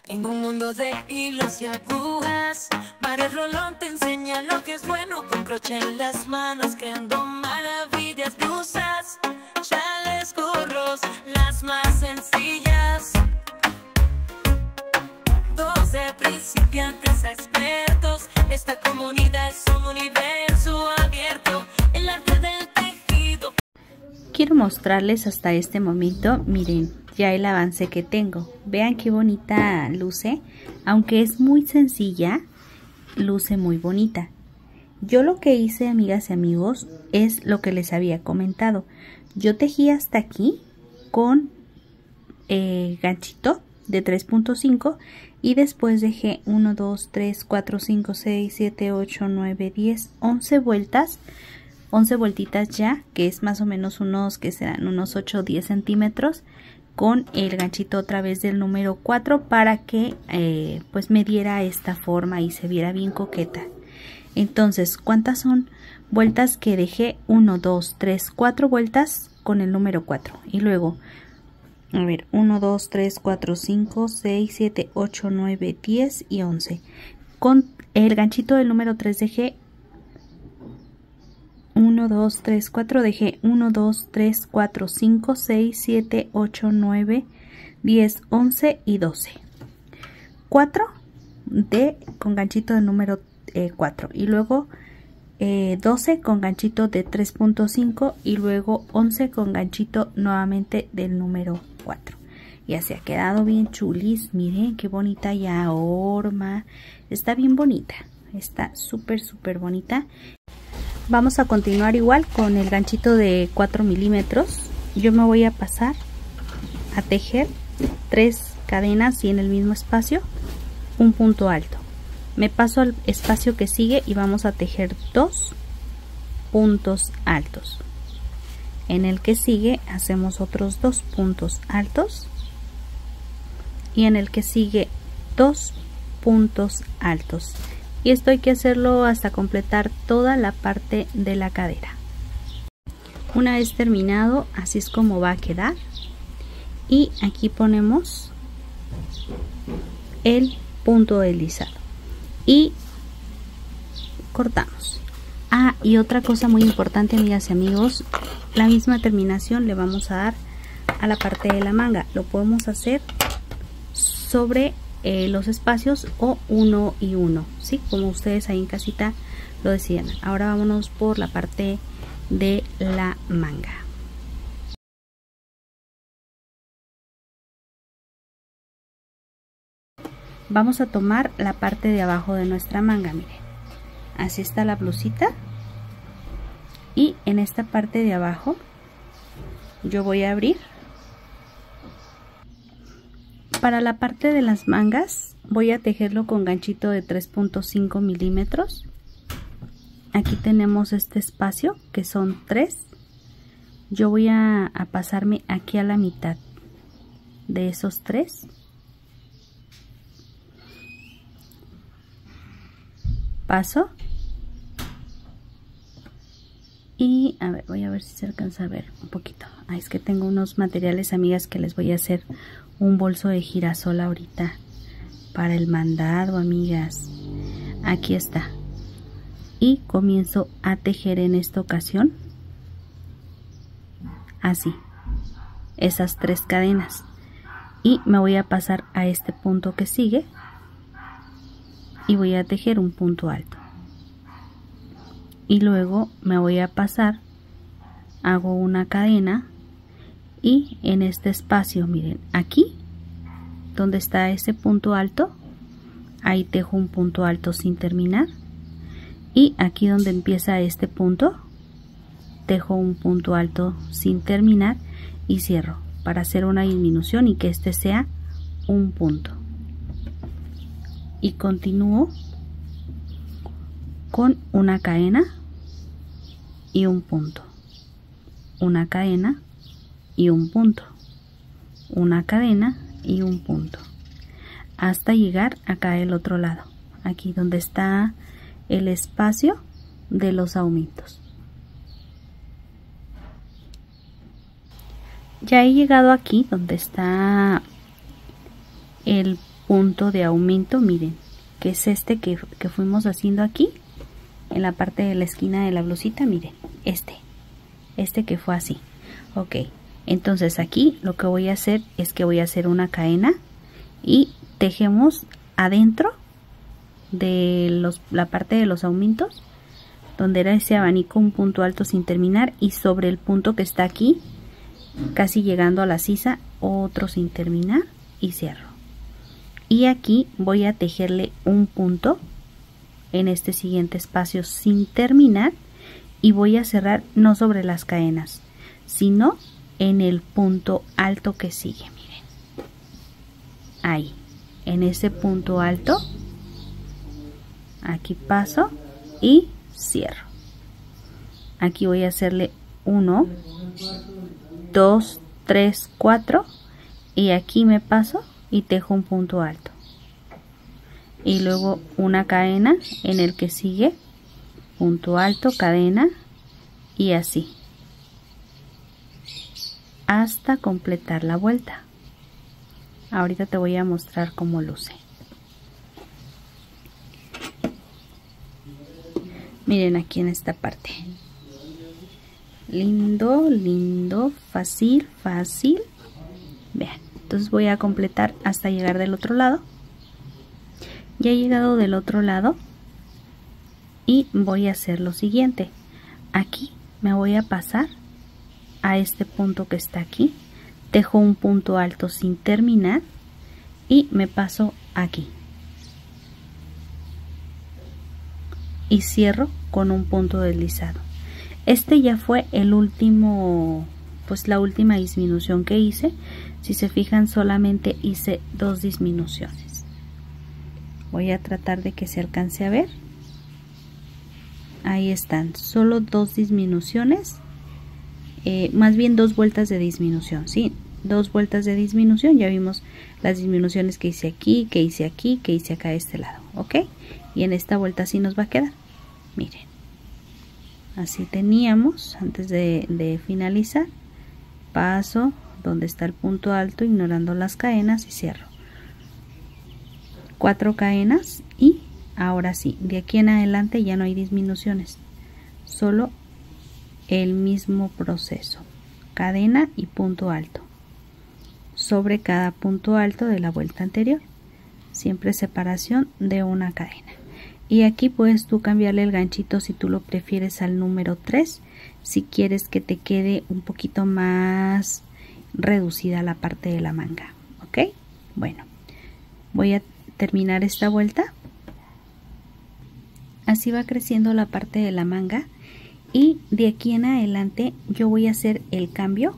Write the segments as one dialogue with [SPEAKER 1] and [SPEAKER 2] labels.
[SPEAKER 1] En un mundo de hilos y agujas, Mario Rolón te enseña lo que es bueno, con crochet en las manos, creando maravillas blusas, chales, gorros, las más sencillas. 12 principiantes a expertos, esta comunidad es un universo abierto, el arte del tejido.
[SPEAKER 2] Quiero mostrarles hasta este momento, miren, ya el avance que tengo. Vean qué bonita luce, aunque es muy sencilla, luce muy bonita. Yo lo que hice, amigas y amigos, es lo que les había comentado. Yo tejí hasta aquí con ganchito de 3.5 y después dejé 1, 2, 3, 4, 5, 6, 7, 8, 9, 10, 11 vueltas. 11 vueltitas ya, que es más o menos unos, que serán unos 8 o 10 centímetros, con el ganchito otra vez del número 4 para que pues me diera esta forma y se viera bien coqueta. Entonces, ¿cuántas son vueltas que dejé? 1, 2, 3, 4 vueltas con el número 4. Y luego, a ver, 1, 2, 3, 4, 5, 6, 7, 8, 9, 10 y 11. Con el ganchito del número 3 dejé 1, 2, 3, 4, dejé 1, 2, 3, 4, 5, 6, 7, 8, 9, 10, 11 y 12. 4 con ganchito de número 4 y luego 12 con ganchito de 3.5 y luego 11 con ganchito nuevamente del número 4. Ya se ha quedado bien chulis, miren qué bonita ya horma, está bien bonita, está súper bonita. Vamos a continuar igual con el ganchito de 4 milímetros. Yo me voy a pasar a tejer 3 cadenas y en el mismo espacio un punto alto. Me paso al espacio que sigue y vamos a tejer 2 puntos altos. En el que sigue hacemos otros 2 puntos altos y en el que sigue 2 puntos altos. Y esto hay que hacerlo hasta completar toda la parte de la cadera. Una vez terminado, así es como va a quedar. Y aquí ponemos el punto deslizado y cortamos. Ah, y otra cosa muy importante, amigas y amigos, la misma terminación le vamos a dar a la parte de la manga. Lo podemos hacer sobre los espacios o uno y uno, ¿sí? Como ustedes ahí en casita lo decían. Ahora vámonos por la parte de la manga. Vamos a tomar la parte de abajo de nuestra manga, miren. Así está la blusita. Y en esta parte de abajo yo voy a abrir. Para la parte de las mangas voy a tejerlo con ganchito de 3.5 milímetros. Aquí tenemos este espacio que son 3. Yo voy a pasarme aquí a la mitad de esos 3. Paso. Y a ver, voy a ver si se alcanza a ver un poquito. Ah, es que tengo unos materiales, amigas, que les voy a hacer un bolso de girasol ahorita para el mandado, amigas. Aquí está. Y comienzo a tejer en esta ocasión así, esas 3 cadenas. Y me voy a pasar a este punto que sigue y voy a tejer un punto alto. Y luego me voy a pasar, hago una cadena y en este espacio, miren, aquí donde está ese punto alto, ahí tejo un punto alto sin terminar. Y aquí donde empieza este punto, tejo un punto alto sin terminar y cierro para hacer una disminución y que este sea un punto. Y continúo con una cadena y un punto, una cadena y un punto, una cadena y un punto, hasta llegar acá del otro lado, aquí donde está el espacio de los aumentos. Ya he llegado aquí donde está el punto de aumento, miren, que es este que fuimos haciendo aquí en la parte de la esquina de la blusita, miren, este que fue así. Ok, entonces aquí lo que voy a hacer es que voy a hacer una cadena y tejemos adentro de la parte de los aumentos, donde era ese abanico, un punto alto sin terminar, y sobre el punto que está aquí, casi llegando a la sisa, otro sin terminar y cierro. Y aquí voy a tejerle un punto en este siguiente espacio sin terminar y voy a cerrar no sobre las cadenas, sino en el punto alto que sigue, miren, ahí, en ese punto alto, aquí paso y cierro. Aquí voy a hacerle 1, 2, 3, 4 y aquí me paso y tejo un punto alto y luego una cadena en el que sigue, punto alto, cadena y así hasta completar la vuelta. Ahorita te voy a mostrar cómo luce. Miren aquí en esta parte, lindo, lindo, fácil, fácil. Vean, entonces voy a completar hasta llegar del otro lado. Ya he llegado del otro lado y voy a hacer lo siguiente. Aquí me voy a pasar a este punto que está aquí, tejo un punto alto sin terminar y me paso aquí y cierro con un punto deslizado. Este ya fue el último, pues la última disminución que hice. Si se fijan, solamente hice 2 disminuciones. Voy a tratar de que se alcance a ver. Ahí están, solo 2 disminuciones, más bien 2 vueltas de disminución, ¿sí? 2 vueltas de disminución. Ya vimos las disminuciones que hice aquí, que hice aquí, que hice acá de este lado, ¿ok? Y en esta vuelta así nos va a quedar. Miren, así teníamos antes de finalizar. Paso donde está el punto alto ignorando las cadenas y cierro 4 cadenas y ahora sí, de aquí en adelante ya no hay disminuciones, solo el mismo proceso, cadena y punto alto sobre cada punto alto de la vuelta anterior, siempre separación de una cadena. Y aquí puedes tú cambiarle el ganchito si tú lo prefieres al número 3, si quieres que te quede un poquito más reducida la parte de la manga, ¿ok? Bueno, voy a terminar esta vuelta. Así va creciendo la parte de la manga y de aquí en adelante yo voy a hacer el cambio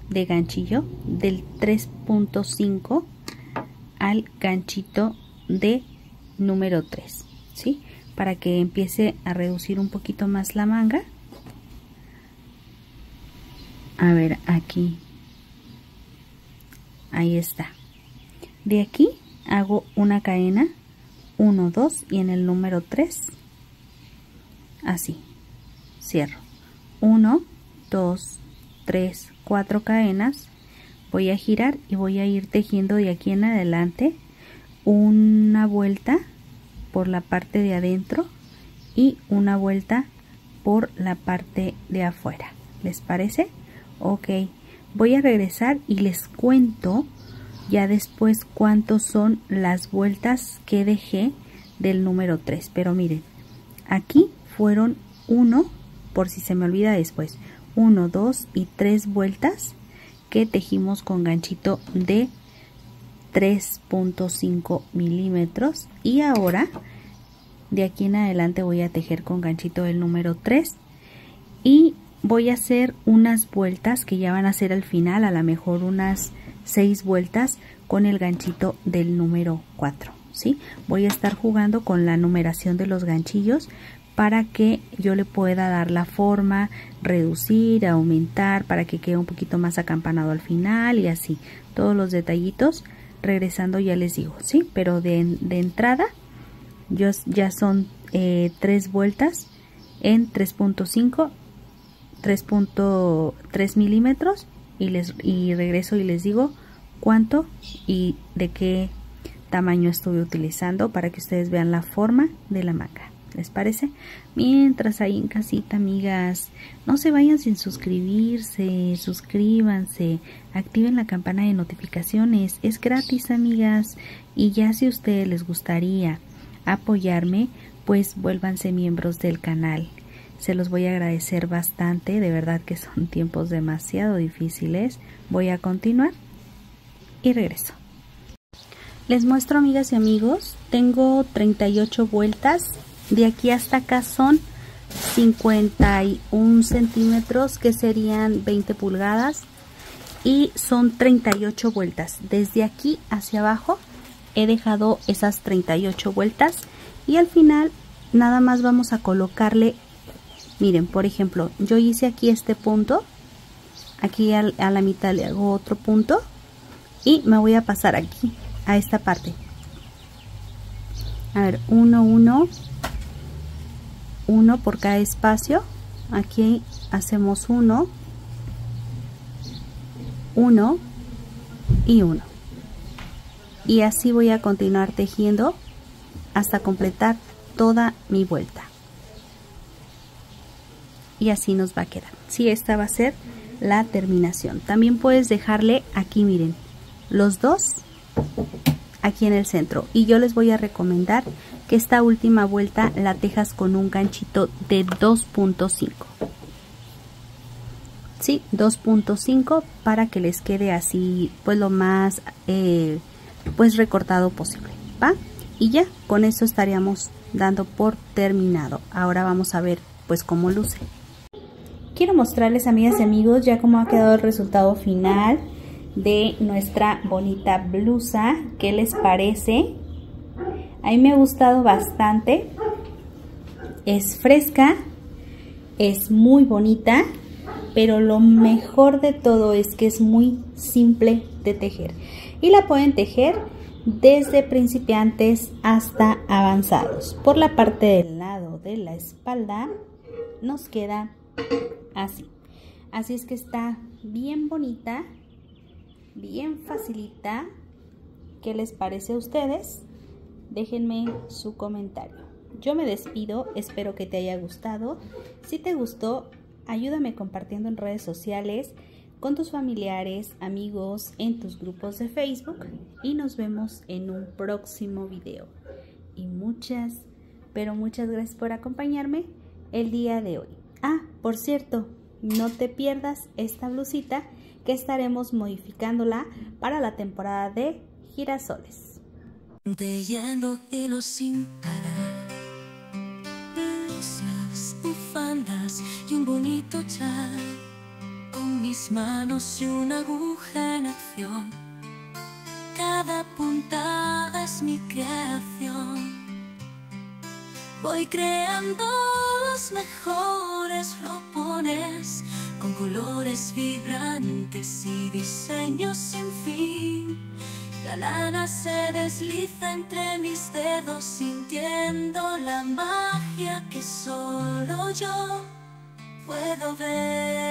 [SPEAKER 2] de ganchillo del 3.5 al ganchito de número 3, ¿sí? Para que empiece a reducir un poquito más la manga. A ver, aquí, ahí está. De aquí hago una cadena, 1, 2 y en el número 3 así cierro 1, 2, 3, 4 cadenas, voy a girar y voy a ir tejiendo de aquí en adelante una vuelta por la parte de adentro y una vuelta por la parte de afuera. ¿Les parece? Ok, voy a regresar y les cuento ya después cuántos son las vueltas que dejé del número 3. Pero miren, aquí fueron 1, por si se me olvida después, 1, 2 y 3 vueltas que tejimos con ganchito de 3.5 milímetros. Y ahora de aquí en adelante voy a tejer con ganchito del número 3 y voy a hacer unas vueltas que ya van a ser al final, a lo mejor unas 6 vueltas con el ganchito del número 4, ¿sí? Voy a estar jugando con la numeración de los ganchillos para que yo le pueda dar la forma, reducir, aumentar, para que quede un poquito más acampanado al final y así, todos los detallitos. Regresando ya les digo, ¿sí? Pero de entrada ya son 3 vueltas en 3.5, 3.3 milímetros y regreso y les digo cuánto y de qué tamaño estuve utilizando para que ustedes vean la forma de la manga. ¿Les parece? Mientras ahí en casita, amigas, no se vayan sin suscribirse, suscríbanse, activen la campana de notificaciones, es gratis, amigas. Y ya si a ustedes les gustaría apoyarme, pues vuélvanse miembros del canal. Se los voy a agradecer bastante, de verdad que son tiempos demasiado difíciles. Voy a continuar y regreso. Les muestro, amigas y amigos, tengo 38 vueltas. De aquí hasta acá son 51 centímetros, que serían 20 pulgadas. Y son 38 vueltas. Desde aquí hacia abajo he dejado esas 38 vueltas. Y al final nada más vamos a colocarle, miren, por ejemplo, yo hice aquí este punto. Aquí a la mitad le hago otro punto. Y me voy a pasar aquí, a esta parte. A ver, 1, 1. 1 por cada espacio. Aquí hacemos 1, 1 y 1. Y así voy a continuar tejiendo hasta completar toda mi vuelta. Y así nos va a quedar. Sí, esta va a ser la terminación. También puedes dejarle aquí, miren, los dos aquí en el centro. Y yo les voy a recomendar que esta última vuelta la tejas con un ganchito de 2.5. Sí, 2.5 para que les quede así pues lo más pues recortado posible, ¿va? Y ya con eso estaríamos dando por terminado. Ahora vamos a ver pues cómo luce. Quiero mostrarles, amigas y amigos, ya cómo ha quedado el resultado final de nuestra bonita blusa. ¿Qué les parece? A mí me ha gustado bastante. Es fresca, es muy bonita, pero lo mejor de todo es que es muy simple de tejer. Y la pueden tejer desde principiantes hasta avanzados. Por la parte del lado de la espalda nos queda así. Así es que está bien bonita, bien facilita. ¿Qué les parece a ustedes? Déjenme su comentario. Yo me despido, espero que te haya gustado. Si te gustó, ayúdame compartiendo en redes sociales, con tus familiares, amigos, en tus grupos de Facebook. Y nos vemos en un próximo video. Y muchas, pero muchas gracias por acompañarme el día de hoy. Ah, por cierto, no te pierdas esta blusita que estaremos modificándola para la temporada de girasoles.
[SPEAKER 1] Tejiendo hilos sin parar, blusas, bufandas y un bonito chal, con mis manos y una aguja en acción. Cada puntada es mi creación. Voy creando los mejores ropones, con colores vibrantes y diseños sin fin. La lana se desliza entre mis dedos, sintiendo la magia que solo yo puedo ver.